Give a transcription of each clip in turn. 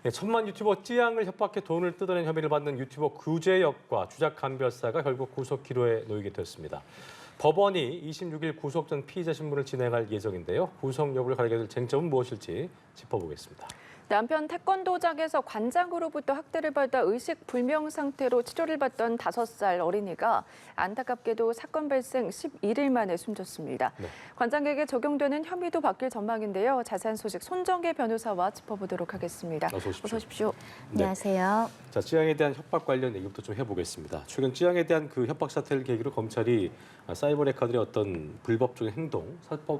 네, 천만 유튜버 찌양을 협박해 돈을 뜯어낸 혐의를 받는 유튜버 구제혁과 주작 감별사가 결국 구속 기로에 놓이게 됐습니다. 법원이 26일 구속 전 피의자 신문을 진행할 예정인데요. 구속 여부를 가리게 될 쟁점은 무엇일지 짚어보겠습니다. 남편 태권도장에서 관장으로부터 학대를 받아 의식 불명 상태로 치료를 받던 5살 어린이가 안타깝게도 사건 발생 11일 만에 숨졌습니다. 네. 관장에게 적용되는 혐의도 바뀔 전망인데요. 자세한 소식 손정혜 변호사와 짚어보도록 하겠습니다. 어서 오십시오. 어서 오십시오. 네. 안녕하세요. 자, 찌양에 대한 협박 관련 얘기부터 좀 해보겠습니다. 최근 찌양에 대한 그 협박 사태를 계기로 검찰이 사이버 레카들의 어떤 불법적인 행동,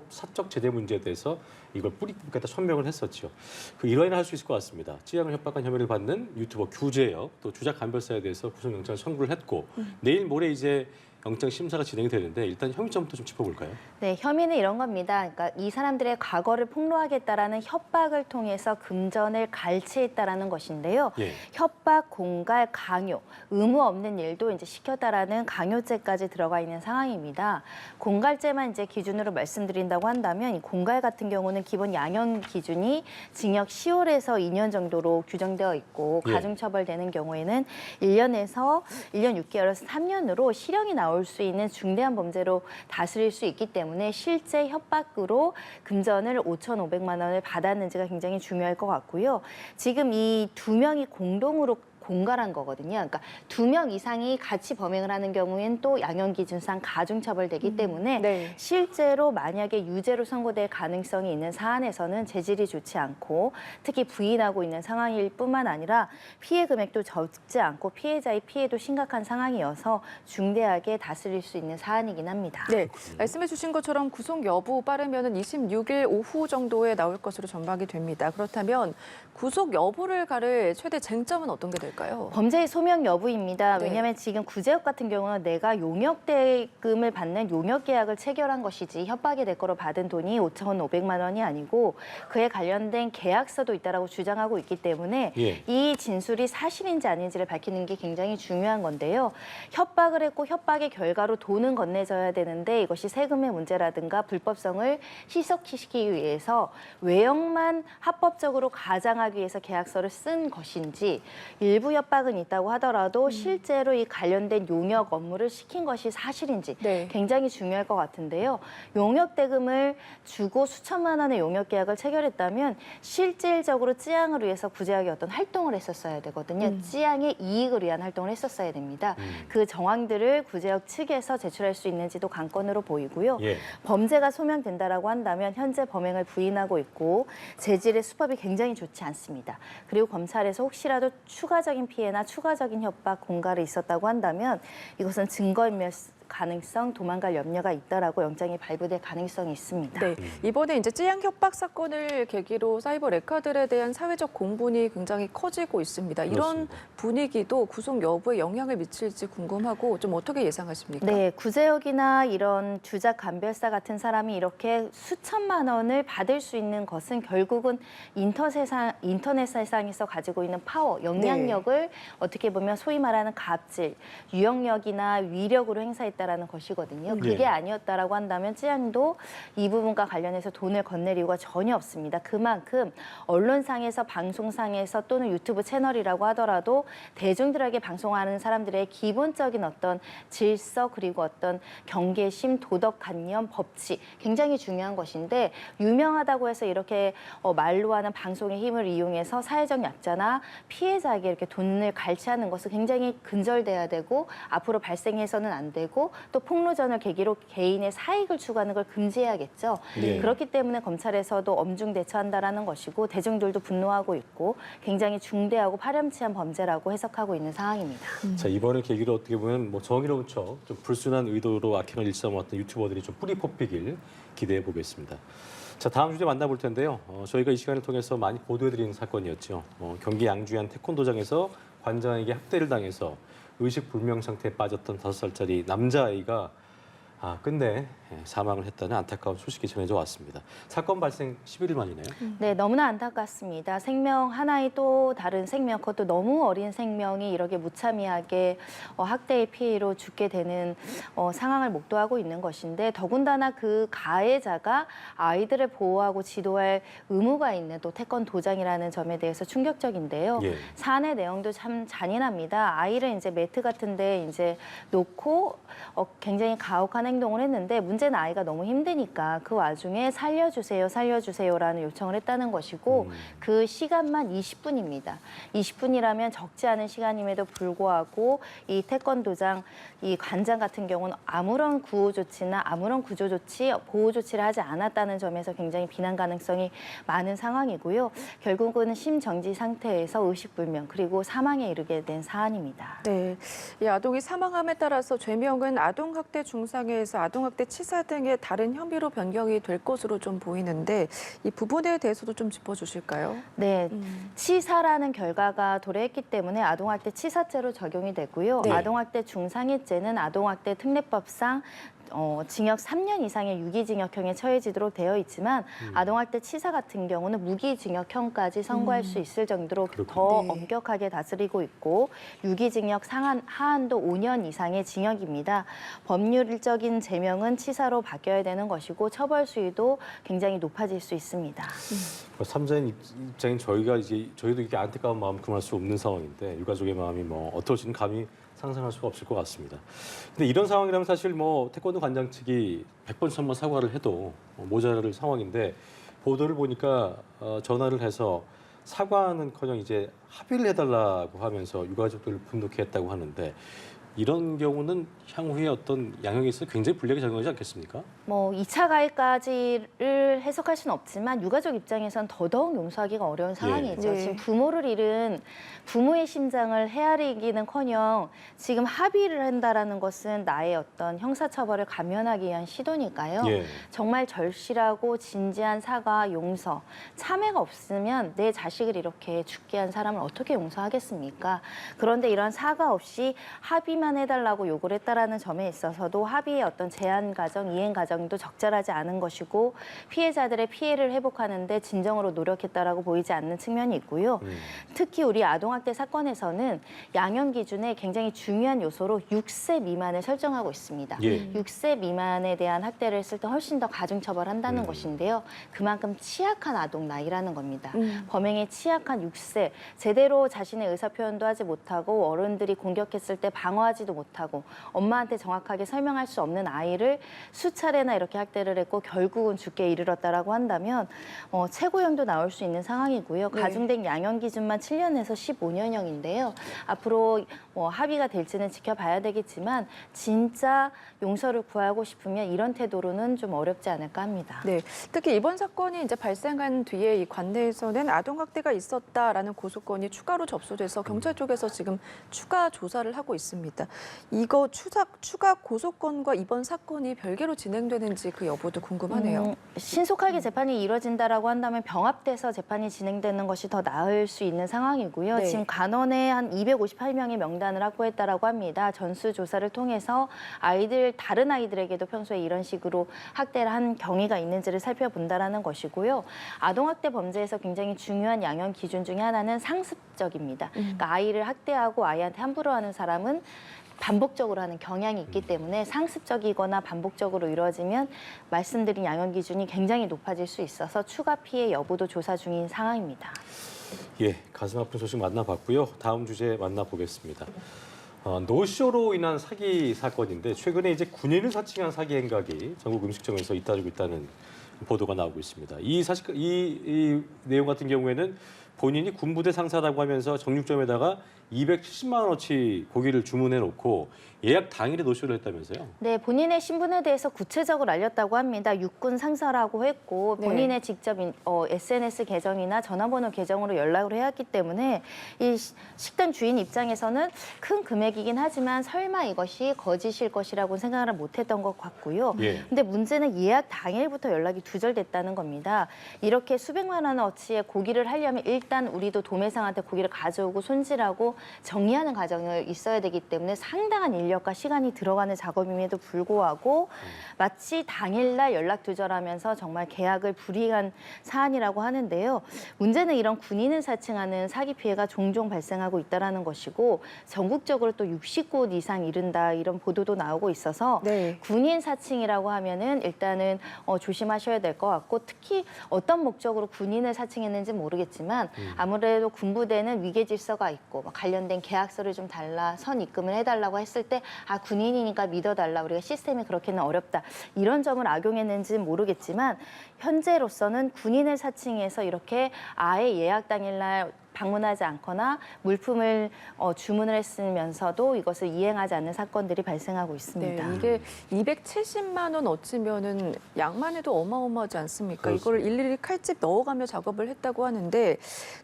사적 제재 문제에 대해서 이걸 뿌리 뽑겠다 천명을 했었죠. 그 일환이나 할 수 있을 것 같습니다. 찌양을 협박한 혐의를 받는 유튜버 규제혁 또 주작 감별사에 대해서 구속영장을 청구를 했고 내일 모레 이제 영장 심사가 진행이 되는데 일단 혐의점부터 좀 짚어볼까요? 네, 혐의는 이런 겁니다. 그러니까 이 사람들의 과거를 폭로하겠다라는 협박을 통해서 금전을 갈취했다라는 것인데요. 예. 협박, 공갈, 강요, 의무 없는 일도 이제 시켰다라는 강요죄까지 들어가 있는 상황입니다. 공갈죄만 이제 기준으로 말씀드린다고 한다면 이 공갈 같은 경우는 기본 양형 기준이 징역 10월에서 2년 정도로 규정되어 있고 예. 가중처벌되는 경우에는 1년에서 1년 6개월에서 3년으로 실형이 나올 수 있는 중대한 범죄로 다스릴 수 있기 때문에 실제 협박으로 금전을 5,500만 원을 받았는지가 굉장히 중요할 것 같고요. 지금 이 두 명이 공동으로 공갈한 거거든요. 그러니까 2명 이상이 같이 범행을 하는 경우에는 또 양형 기준상 가중처벌되기 때문에 네. 실제로 만약에 유죄로 선고될 가능성이 있는 사안에서는 재질이 좋지 않고 특히 부인하고 있는 상황일 뿐만 아니라 피해 금액도 적지 않고 피해자의 피해도 심각한 상황이어서 중대하게 다스릴 수 있는 사안이긴 합니다. 네, 말씀해 주신 것처럼 구속 여부 빠르면 26일 오후 정도에 나올 것으로 전망이 됩니다. 그렇다면 구속 여부를 가를 최대 쟁점은 어떤 게 될까요? 범죄의 소명 여부입니다. 네. 왜냐하면 지금 구제혁 같은 경우는 내가 용역대금을 받는 용역 계약을 체결한 것이지 협박이 될 거로 받은 돈이 5,500만 원이 아니고 그에 관련된 계약서도 있다라고 주장하고 있기 때문에 예. 이 진술이 사실인지 아닌지를 밝히는 게 굉장히 중요한 건데요. 협박을 했고 협박의 결과로 돈은 건네져야 되는데 이것이 세금의 문제라든가 불법성을 희석시키기 위해서 외형만 합법적으로 가장하기 위해서 계약서를 쓴 것인지 일부 협박은 있다고 하더라도 실제로 이 관련된 용역 업무를 시킨 것이 사실인지 네. 굉장히 중요할 것 같은데요. 용역 대금을 주고 수천만 원의 용역 계약을 체결했다면 실질적으로 찌양을 위해서 구제하기 어떤 활동을 했었어야 되거든요. 찌양의 이익을 위한 활동을 했었어야 됩니다. 그 정황들을 구제역 측에서 제출할 수 있는지도 관건으로 보이고요. 예. 범죄가 소명된다라고 한다면 현재 범행을 부인하고 있고 재질의 수법이 굉장히 좋지 않습니다. 그리고 검찰에서 혹시라도 추가적인 피해나 추가적인 협박, 공갈이 있었다고 한다면 이것은 증거인멸 가능성, 도망갈 염려가 있다라고 영장이 발부될 가능성이 있습니다. 네, 이번에 이제 찌양 협박 사건을 계기로 사이버 레카들에 대한 사회적 공분이 굉장히 커지고 있습니다. 이런 그렇습니다. 분위기도 구속 여부에 영향을 미칠지 궁금하고 좀 어떻게 예상하십니까? 네, 구제혁이나 이런 주작 감별사 같은 사람이 이렇게 수천만 원을 받을 수 있는 것은 결국은 인터넷 세상에서 가지고 있는 파워, 영향력을 어떻게 보면 소위 말하는 갑질, 유형력이나 위력으로 행사했다라는 것이거든요. 그게 아니었다라고 한다면 찌양도 이 부분과 관련해서 돈을 건넬 이유가 전혀 없습니다. 그만큼 언론상에서 방송상에서 또는 유튜브 채널이라고 하더라도 대중들에게 방송하는 사람들의 기본적인 어떤 질서 그리고 어떤 경계심, 도덕관념, 법치 굉장히 중요한 것인데 유명하다고 해서 이렇게 말로 하는 방송의 힘을 이용해서 사회적 약자나 피해자에게 이렇게 돈을 갈취하는 것은 굉장히 근절돼야 되고 앞으로 발생해서는 안 되고 또 폭로전을 계기로 개인의 사익을 추구하는 걸 금지해야겠죠. 네. 그렇기 때문에 검찰에서도 엄중 대처한다라는 것이고 대중들도 분노하고 있고 굉장히 중대하고 파렴치한 범죄라고 해석하고 있는 상황입니다. 자, 이번을 계기로 어떻게 보면 뭐 정의로운 척, 좀 불순한 의도로 악행을 일삼았던 유튜버들이 좀 뿌리 뽑히길 기대해 보겠습니다. 자, 다음 주제 만나볼 텐데요. 저희가 이 시간을 통해서 많이 보도해드린 사건이었죠. 경기 양주의 한 태권도장에서 관장에게 학대를 당해서 의식 불명 상태에 빠졌던 5살짜리 남자아이가 끝내 사망을 했다는 안타까운 소식이 전해져 왔습니다. 사건 발생 11일 만이네요. 네, 너무나 안타깝습니다. 생명 하나의 또 다른 생명, 그것도 너무 어린 생명이 이렇게 무참하게 학대의 피해로 죽게 되는 상황을 목도하고 있는 것인데 더군다나 그 가해자가 아이들을 보호하고 지도할 의무가 있는 또 태권도장이라는 점에 대해서 충격적인데요. 예. 사안의 내용도 참 잔인합니다. 아이를 이제 매트 같은데 이제 놓고 굉장히 가혹한 행동을 했는데 문제는 아이가 너무 힘드니까 그 와중에 살려주세요, 살려주세요라는 요청을 했다는 것이고 그 시간만 20분입니다. 20분이라면 적지 않은 시간임에도 불구하고 이 태권도장, 이 관장 같은 경우는 아무런 구호 조치나 아무런 구조 조치, 보호 조치를 하지 않았다는 점에서 굉장히 비난 가능성이 많은 상황이고요. 결국은 심정지 상태에서 의식불명 그리고 사망에 이르게 된 사안입니다. 네, 이 아동이 사망함에 따라서 죄명은 아동학대 중상해에서 아동학대 치사 등의 다른 혐의로 변경이 될 것으로 좀 보이는데 이 부분에 대해서도 좀 짚어주실까요? 네, 치사라는 결과가 도래했기 때문에 아동학대 치사죄로 적용이 되고요. 네. 아동학대 중상해죄는 아동학대 특례법상 징역 3년 이상의 유기징역형에 처해지도록 되어 있지만 아동학대 치사 같은 경우는 무기징역형까지 선고할 수 있을 정도로 더 네. 엄격하게 다스리고 있고 유기징역 하한도 5년 이상의 징역입니다. 법률적인 제명은 치사로 바뀌어야 되는 것이고 처벌 수위도 굉장히 높아질 수 있습니다. 삼자인 입장인 저희도 이게 안타까운 마음 금할 수 없는 상황인데 유가족의 마음이 뭐 어떨지는 감히 상상할 수가 없을 것 같습니다. 근데 이런 상황이라면 사실 뭐 태권도 관장 측이 100번 1000번 사과를 해도 모자랄 상황인데 보도를 보니까 전화를 해서 사과는커녕 이제 합의를 해달라고 하면서 유가족들을 분노케 했다고 하는데 이런 경우는 향후에 어떤 양형에 있어서 굉장히 불리하게 작용하지 않겠습니까? 뭐 2차 가해까지를 해석할 수는 없지만 유가족 입장에선 더더욱 용서하기가 어려운 상황이죠. 네. 지금 부모를 잃은 부모의 심장을 헤아리기는커녕 지금 합의를 한다라는 것은 나의 어떤 형사처벌을 감면하기 위한 시도니까요. 예. 정말 절실하고 진지한 사과, 용서, 참회가 없으면 내 자식을 이렇게 죽게 한 사람을 어떻게 용서하겠습니까? 그런데 이런 사과 없이 합의만 해달라고 요구를 했다라는 점에 있어서도 합의의 어떤 제한 과정, 이행 과정도 적절하지 않은 것이고 피해자들의 피해를 회복하는데 진정으로 노력했다라고 보이지 않는 측면이 있고요. 특히 우리 아동학대 사건에서는 양형 기준에 굉장히 중요한 요소로 6세 미만을 설정하고 있습니다. 예. 6세 미만에 대한 학대를 했을 때 훨씬 더 가중처벌한다는 것인데요. 그만큼 취약한 아동 나이라는 겁니다. 범행에 취약한 6세, 제대로 자신의 의사표현도 하지 못하고 어른들이 공격했을 때 방어하지도 못하고 엄마한테 정확하게 설명할 수 없는 아이를 수차례나 이렇게 학대를 했고 결국은 죽게 이르렀다라고 한다면 최고형도 나올 수 있는 상황이고요. 네. 가중된 양형 기준만 7년에서 15년형인데요. 앞으로 합의가 될지는 지켜봐야 되겠지만 진짜 용서를 구하고 싶으면 이런 태도로는 좀 어렵지 않을까 합니다. 네, 특히 이번 사건이 이제 발생한 뒤에 이 관내에서는 아동학대가 있었다라는 고소건이 추가로 접수돼서 경찰 쪽에서 지금 추가 조사를 하고 있습니다. 이거 추가 고소건과 이번 사건이 별개로 진행되는지 그 여부도 궁금하네요. 신속하게 재판이 이루어진다라고 한다면 병합돼서 재판이 진행되는 것이 더 나을 수 있는 상황이고요. 네. 지금 간원에 한 258명의 명단을 확보했다라고 합니다. 전수 조사를 통해서 다른 아이들에게도 평소에 이런 식으로 학대를 한 경위가 있는지를 살펴본다라는 것이고요. 아동학대 범죄에서 굉장히 중요한 양형 기준 중에 하나는 상습적입니다. 그러니까 아이를 학대하고 아이한테 함부로 하는 사람은 반복적으로 하는 경향이 있기 때문에 상습적이거나 반복적으로 이루어지면 말씀드린 양형 기준이 굉장히 높아질 수 있어서 추가 피해 여부도 조사 중인 상황입니다. 예, 가슴 아픈 소식 만나봤고요. 다음 주제 만나보겠습니다. 노쇼로 인한 사기 사건인데 최근에 이제 군인을 사칭한 사기 행각이 전국 음식점에서 잇따르고 있다는 보도가 나오고 있습니다. 이 내용 같은 경우에는 본인이 군부대 상사라고 하면서 정육점에다가 270만 원어치 고기를 주문해 놓고 예약 당일에 노쇼를 했다면서요? 네, 본인의 신분에 대해서 구체적으로 알렸다고 합니다. 육군 상사라고 했고 네. 본인의 직접 SNS 계정이나 전화번호 계정으로 연락을 해왔기 때문에 이 식당 주인 입장에서는 큰 금액이긴 하지만 설마 이것이 거짓일 것이라고 생각을 못했던 것 같고요. 예. 근데 문제는 예약 당일부터 연락이 두절됐다는 겁니다. 이렇게 수백만 원어치의 고기를 하려면 일단 우리도 도매상한테 고기를 가져오고 손질하고 정리하는 과정을 있어야 되기 때문에 상당한 인력과 시간이 들어가는 작업임에도 불구하고 마치 당일날 연락두절하면서 정말 계약을 불이한 사안이라고 하는데요. 문제는 이런 군인을 사칭하는 사기 피해가 종종 발생하고 있다는 것이고 전국적으로 또 60곳 이상 이른다 이런 보도도 나오고 있어서 네. 군인 사칭이라고 하면은 일단은 조심하셔야 될 것 같고 특히 어떤 목적으로 군인을 사칭했는지 모르겠지만 아무래도 군부대는 위계 질서가 있고 관련된 계약서를 좀 달라 선 입금을 해달라고 했을 때 아 군인이니까 믿어달라 우리가 시스템이 그렇게는 어렵다 이런 점을 악용했는지는 모르겠지만 현재로서는 군인을 사칭해서 이렇게 아예 예약 당일날 방문하지 않거나 물품을 주문을 했으면서도 이것을 이행하지 않는 사건들이 발생하고 있습니다. 네, 이게 270만 원 어치면은 양만 해도 어마어마하지 않습니까? 이걸 일일이 칼집 넣어가며 작업을 했다고 하는데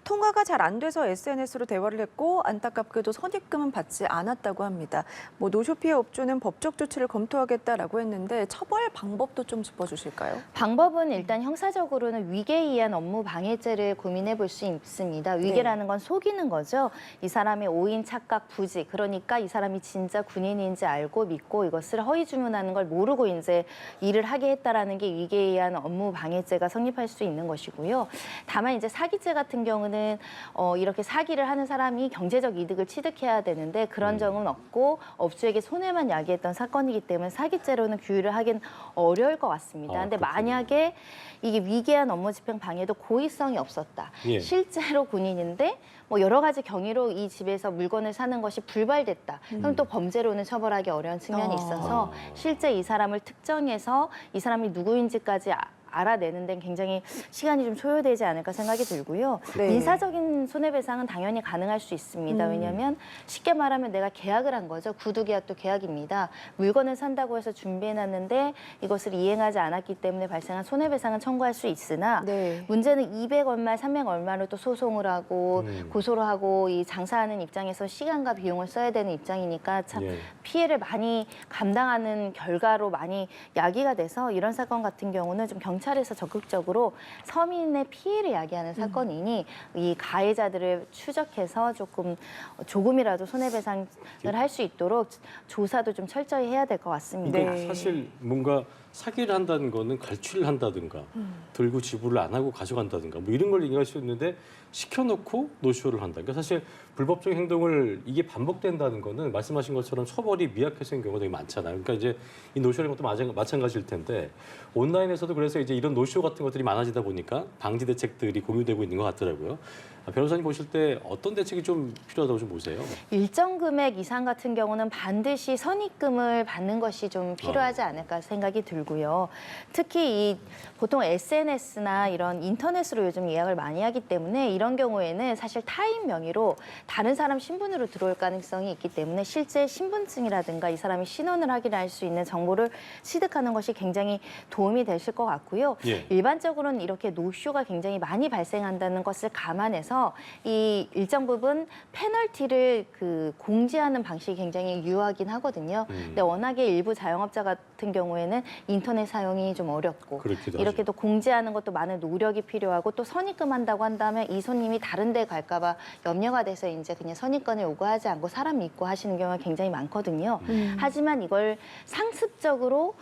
통화가 잘 안 돼서 SNS로 대화를 했고 안타깝게도 선입금은 받지 않았다고 합니다. 뭐 노쇼피해 업주는 법적 조치를 검토하겠다라고 했는데 처벌 방법도 좀 짚어주실까요? 방법은 일단 형사적으로는 위계에 의한 업무 방해죄를 고민해 볼 수 있습니다. 위계라는 건 속이는 거죠. 이 사람의 오인, 착각, 부지. 그러니까 이 사람이 진짜 군인인지 알고 믿고 이것을 허위 주문하는 걸 모르고 이제 일을 하게 했다라는 게 위계에 의한 업무 방해죄가 성립할 수 있는 것이고요. 다만 이제 사기죄 같은 경우는 이렇게 사기를 하는 사람이 경제적 이득을 취득해야 되는데 그런 점은 없고 업주에게 손해만 야기했던 사건이기 때문에 사기죄로는 규율을 하긴 어려울 것 같습니다. 근데 그렇군요. 만약에 이게 위계한 업무 집행 방해도 고의성이 없었다. 예. 실제로 군인인데 뭐 여러 가지 경위로 이 집에서 물건을 사는 것이 불발됐다. 그럼 또 범죄로는 처벌하기 어려운 측면이 있어서 실제 이 사람을 특정해서 이 사람이 누구인지까지 알아내는 데는 굉장히 시간이 좀 소요되지 않을까 생각이 들고요. 네. 인사적인 손해배상은 당연히 가능할 수 있습니다. 왜냐하면 쉽게 말하면 내가 계약을 한 거죠. 구두 계약도 계약입니다. 물건을 산다고 해서 준비해놨는데 이것을 이행하지 않았기 때문에 발생한 손해배상은 청구할 수 있으나 네. 문제는 200얼마, 300얼마로 또 소송을 하고 고소를 하고 이 장사하는 입장에서 시간과 비용을 써야 되는 입장이니까 참 예. 피해를 많이 감당하는 결과로 많이 야기가 돼서 이런 사건 같은 경우는 좀 경찰에서 적극적으로 서민의 피해를 야기하는 사건이니 이 가해자들을 추적해서 조금이라도 손해배상을 할 수 있도록 조사도 좀 철저히 해야 될 것 같습니다. 그러니까 네. 사실 뭔가 사기를 한다는 거는 갈취를 한다든가 들고 지불을 안 하고 가져간다든가 뭐 이런 걸 얘기할 수 있는데 시켜놓고 노쇼를 한다. 그러니까 사실 불법적인 행동을 이게 반복된다는 거는 말씀하신 것처럼 처벌이 미약해지는 경우가 되게 많잖아요. 그러니까 이제 이 노쇼라는 것도 마찬가지일 텐데 온라인에서도 그래서 이제 이런 노쇼 같은 것들이 많아지다 보니까 방지 대책들이 공유되고 있는 것 같더라고요. 변호사님 보실 때 어떤 대책이 좀 필요하다고 좀 보세요? 일정 금액 이상 같은 경우는 반드시 선입금을 받는 것이 좀 필요하지 않을까 생각이 들고요. 특히 보통 SNS나 이런 인터넷으로 요즘 예약을 많이 하기 때문에 이런 경우에는 사실 타인 명의로 다른 사람 신분으로 들어올 가능성이 있기 때문에 실제 신분증이라든가 이 사람이 신원을 확인할 수 있는 정보를 취득하는 것이 굉장히 도움이 되실 것 같고요. 예. 일반적으로는 이렇게 노쇼가 굉장히 많이 발생한다는 것을 감안해서 이 일정 부분 페널티를 공지하는 방식이 굉장히 유효하긴 하거든요. 근데 워낙에 일부 자영업자 같은 경우에는 인터넷 사용이 좀 어렵고 그렇기도 이렇게 하죠. 또 공지하는 것도 많은 노력이 필요하고 또 선입금한다고 한다면 이 손님이 다른 데 갈까 봐 염려가 돼서 이제 그냥 선입금을 요구하지 않고 사람 믿고 하시는 경우가 굉장히 많거든요. 하지만 이걸 상습적으로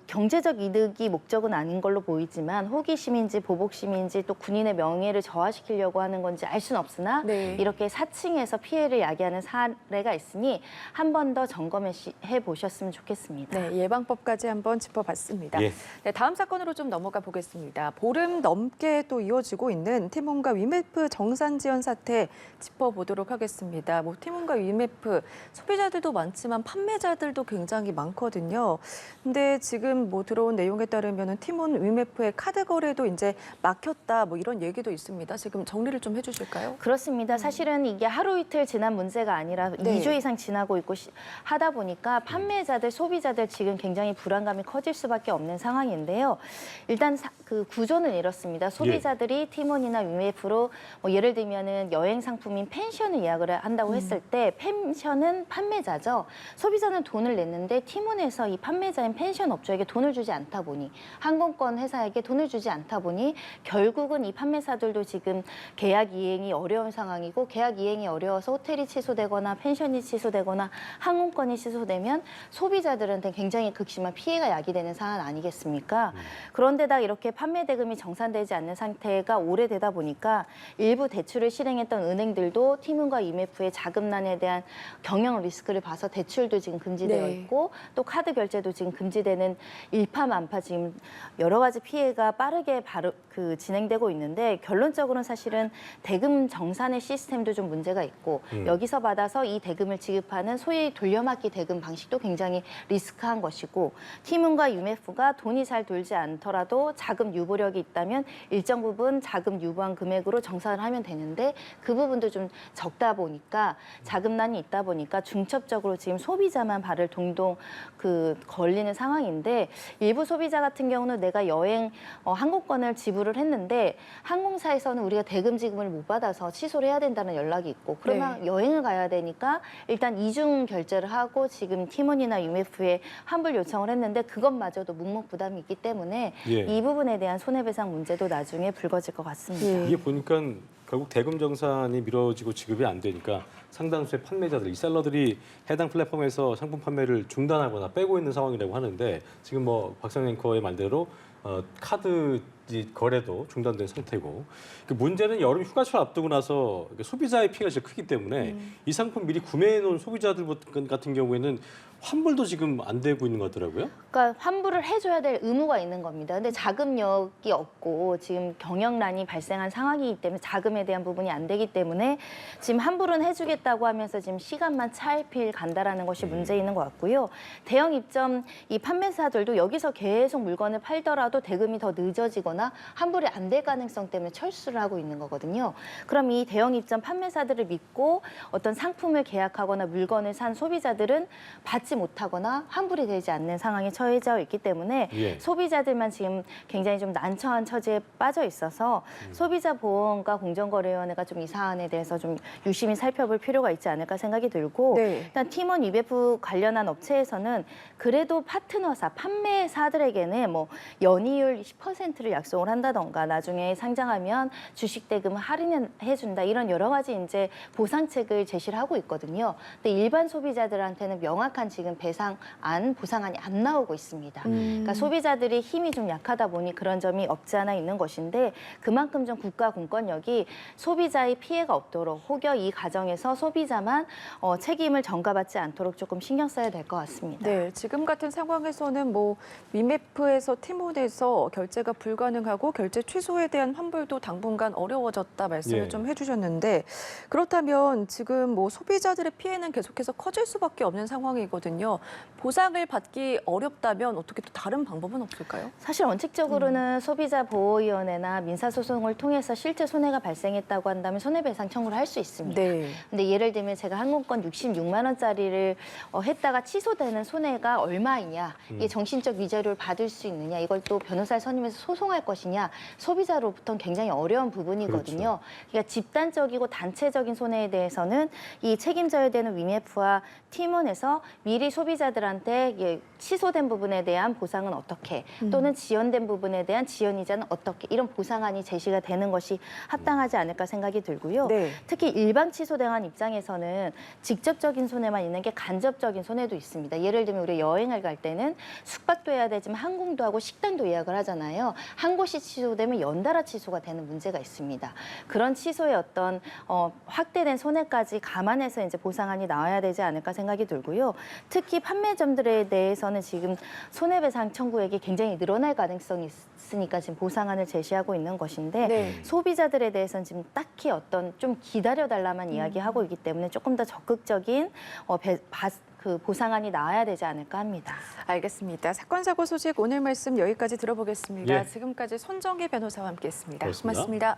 경제적 이득이 목적은 아닌 걸로 보이지만 호기심인지 보복심인지 또 군인의 명예를 저하시키려고 하는 건지 알 수는 없으나 네. 이렇게 사칭해서 피해를 야기하는 사례가 있으니 한 번 더 점검해 보셨으면 좋겠습니다. 네, 예방법까지 한번 짚어봤습니다. 예. 네, 다음 사건으로 좀 넘어가 보겠습니다. 보름 넘게 또 이어지고 있는 티몬과 위메프 정산 지연 사태 짚어보도록 하겠습니다. 뭐 티몬과 위메프 소비자들도 많지만 판매자들도 굉장히 많거든요. 근데 지금 뭐 들어온 내용에 따르면은 티몬 위메프의 카드 거래도 이제 막혔다 뭐 이런 얘기도 있습니다. 지금 정리를 좀 해주실까요? 그렇습니다. 사실은 이게 하루 이틀 지난 문제가 아니라 네. 2주 이상 지나고 있고 하다 보니까 판매자들, 소비자들 지금 굉장히 불안감이 커질 수밖에 없는 상황인데요. 일단 그 구조는 이렇습니다. 소비자들이 티몬이나 위메프로 뭐 예를 들면은 여행 상품인 펜션을 예약을 한다고 했을 때 펜션은 판매자죠. 소비자는 돈을 냈는데 티몬에서 이 판매자인 펜션 업주에게 돈을 주지 않다 보니 항공권 회사에게 돈을 주지 않다 보니 결국은 이 판매사들도 지금 계약 계약 이행이 어려운 상황이고 계약 이행이 어려워서 호텔이 취소되거나 펜션이 취소되거나 항공권이 취소되면 소비자들한테 굉장히 극심한 피해가 야기되는 사안 아니겠습니까? 그런데다 이렇게 판매 대금이 정산되지 않는 상태가 오래되다 보니까 일부 대출을 실행했던 은행들도 티문과 IMF의 자금난에 대한 경영 리스크를 봐서 대출도 지금 금지되어 네. 있고 또 카드 결제도 지금 금지되는 일파만파 지금 여러 가지 피해가 빠르게 진행되고 있는데 결론적으로는 사실은 대금 정산의 시스템도 좀 문제가 있고 여기서 받아서 이 대금을 지급하는 소위 돌려막기 대금 방식도 굉장히 리스크한 것이고 티문과 IMF가 돈이 잘 돌지 않더라도 자금 유보력이 있다면 일정 부분 자금 유보한 금액으로 정산을 하면 되는데 그 부분도 좀 적다 보니까 자금난이 있다 보니까 중첩적으로 지금 소비자만 발을 동동 걸리는 상황인데 일부 소비자 같은 경우는 내가 여행 항공권을 지불을 했는데 항공사에서는 우리가 대금 지급을 못 받아서 취소를 해야 된다는 연락이 있고 그러면 네. 여행을 가야 되니까 일단 이중 결제를 하고 지금 티몬이나 IMF에 환불 요청을 했는데 그것마저도 묵묵부담이 있기 때문에 예. 이 부분에 대한 손해배상 문제도 나중에 불거질 것 같습니다. 예. 이게 보니까 결국 대금 정산이 미뤄지고 지급이 안 되니까 상당수의 판매자들, 이 셀러들이 해당 플랫폼에서 상품 판매를 중단하거나 빼고 있는 상황이라고 하는데 지금 뭐 박상 앵커의 말대로 카드 거래도 중단된 상태고 그 문제는 여름 휴가철 앞두고 나서 소비자의 피해가 진짜 크기 때문에 이 상품 미리 구매해 놓은 소비자들 같은 경우에는 환불도 지금 안 되고 있는 것 같더라고요. 그러니까 환불을 해줘야 될 의무가 있는 겁니다. 근데 자금력이 없고 지금 경영난이 발생한 상황이기 때문에 자금에 대한 부분이 안 되기 때문에 지금 환불은 해주겠다고 하면서 지금 시간만 차일피일 간다라는 것이 문제 있는 것 같고요. 대형 입점 이 판매사들도 여기서 계속 물건을 팔더라도 대금이 더 늦어지거나 환불이 안 될 가능성 때문에 철수를 하고 있는 거거든요. 그럼 이 대형 입점 판매사들을 믿고 어떤 상품을 계약하거나 물건을 산 소비자들은 받지 못하거나 환불이 되지 않는 상황에 처해져 있기 때문에 예. 소비자들만 지금 굉장히 좀 난처한 처지에 빠져 있어서 소비자보험과 공정거래위원회가 좀 이 사안에 대해서 좀 유심히 살펴볼 필요가 있지 않을까 생각이 들고 네. 일단 팀원 IMF 관련한 업체에서는 그래도 파트너사, 판매사들에게는 뭐 연이율 10%를 약속을 한다던가 나중에 상장하면 주식 대금을 할인해준다 이런 여러 가지 이제 보상책을 제시를 하고 있거든요. 근데 일반 소비자들한테는 명확한 지금 보상안이 안 나오고 있습니다. 그러니까 소비자들이 힘이 좀 약하다 보니 그런 점이 없지 않아 있는 것인데 그만큼 좀 국가 공권력이 소비자의 피해가 없도록 혹여 이 과정에서 소비자만 책임을 전가받지 않도록 조금 신경 써야 될 것 같습니다. 네, 지금 같은 상황에서는 뭐 위메프에서 티몬에서 결제가 불가능하고 결제 취소에 대한 환불도 당분간 어려워졌다 말씀을 예. 좀 해주셨는데 그렇다면 지금 뭐 소비자들의 피해는 계속해서 커질 수밖에 없는 상황이거든요. 보상을 받기 어렵다면 어떻게 또 다른 방법은 없을까요? 사실 원칙적으로는 소비자보호위원회나 민사소송을 통해서 실제 손해가 발생했다고 한다면 손해배상 청구를 할 수 있습니다. 네. 근데 예를 들면 제가 항공권 66만 원짜리를 했다가 취소되는 손해가 얼마이냐, 이게 정신적 위자료를 받을 수 있느냐, 이걸 또 변호사를 선임해서 소송할 것이냐, 소비자로부터는 굉장히 어려운 부분이거든요. 그러니까 집단적이고 단체적인 손해에 대해서는 이 책임져야 되는 위메프와 팀원에서 미리 소비자들한테 취소된 부분에 대한 보상은 어떻게 또는 지연된 부분에 대한 지연이자는 어떻게 이런 보상안이 제시가 되는 것이 합당하지 않을까 생각이 들고요. 네. 특히 일반 취소당한 입장에서는 직접적인 손해만 있는 게 간접적인 손해도 있습니다. 예를 들면 우리 여행을 갈 때는 숙박도 해야 되지만 항공도 하고 식당도 예약을 하잖아요. 한 곳이 취소되면 연달아 취소가 되는 문제가 있습니다. 그런 취소의 어떤 확대된 손해까지 감안해서 이제 보상안이 나와야 되지 않을까 생각이 들고요. 특히 판매점들에 대해서는 지금 손해배상 청구액이 굉장히 늘어날 가능성이 있으니까 지금 보상안을 제시하고 있는 것인데 네. 소비자들에 대해서는 지금 딱히 어떤 좀 기다려달라만 이야기하고 있기 때문에 조금 더 적극적인 보상안이 나와야 되지 않을까 합니다. 알겠습니다. 사건 사고 소식 오늘 말씀 여기까지 들어보겠습니다. 예. 지금까지 손정혜 변호사와 함께했습니다. 고맙습니다. 고맙습니다.